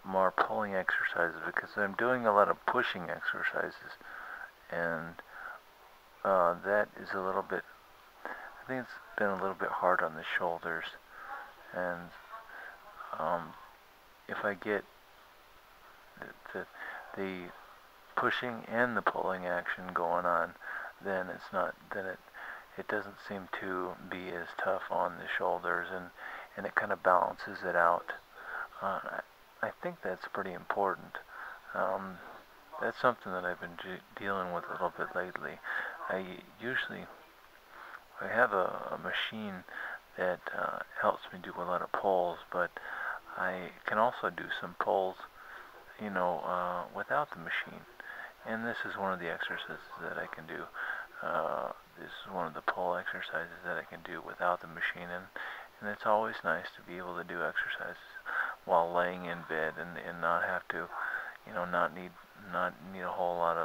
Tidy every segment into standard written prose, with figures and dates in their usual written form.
more pulling exercises because I'm doing a lot of pushing exercises, and that is a little bit, I think it's been a little bit hard on the shoulders, and if I get the pushing and the pulling action going on, then it doesn't seem to be as tough on the shoulders, and it kind of balances it out. I think that's pretty important. That's something that I've been dealing with a little bit lately. I usually I have a machine that helps me do a lot of pulls, but I can also do some pulls, without the machine. And this is one of the exercises that I can do. This is one of the pull exercises that I can do without the machine, and it's always nice to be able to do exercises while laying in bed and not have to, not need a whole lot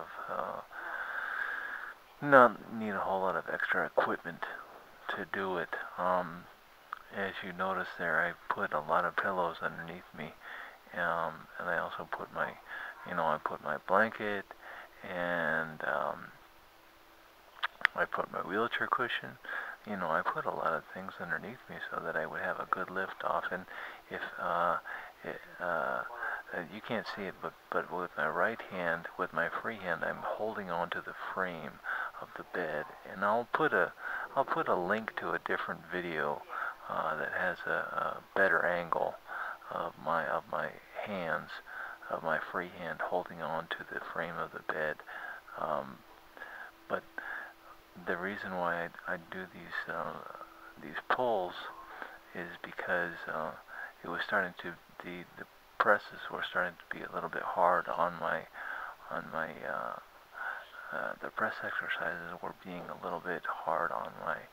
of extra equipment to do it. As you notice there, I put a lot of pillows underneath me, and I also put I put my blanket, and I put my wheelchair cushion. I put a lot of things underneath me so that I would have a good lift off. And if it, you can't see it, but with my right hand, with my free hand, I'm holding onto the frame of the bed, and I'll put a link to a different video that has a better angle of my hands, of my free hand holding on to the frame of the bed. But the reason why I do these pulls is because it was starting to the presses were starting to be a little bit hard on my the press exercises were being a little bit hard on my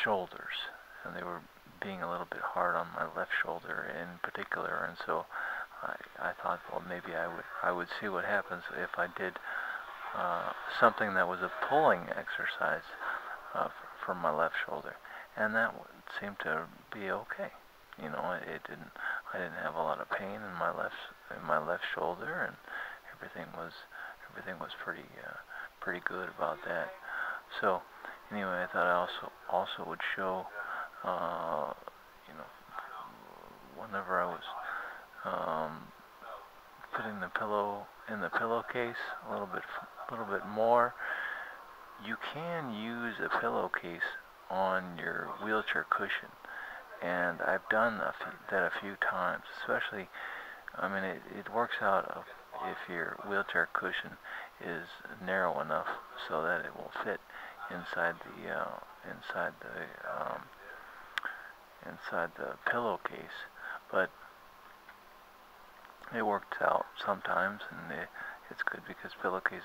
shoulders, and they were being a little bit hard on my left shoulder in particular, and so I thought, well, maybe I would see what happens if I did something that was a pulling exercise for my left shoulder, and that seemed to be okay. I didn't have a lot of pain in my left shoulder, and everything was pretty good about that. So anyway, I thought I also would show, whenever I was putting the pillow in the pillowcase a little bit more. You can use a pillowcase on your wheelchair cushion, and I've done that a few times. Especially, I mean, it works out if your wheelchair cushion is narrow enough so that it will fit inside the pillowcase. But it works out sometimes, and it's good because pillowcases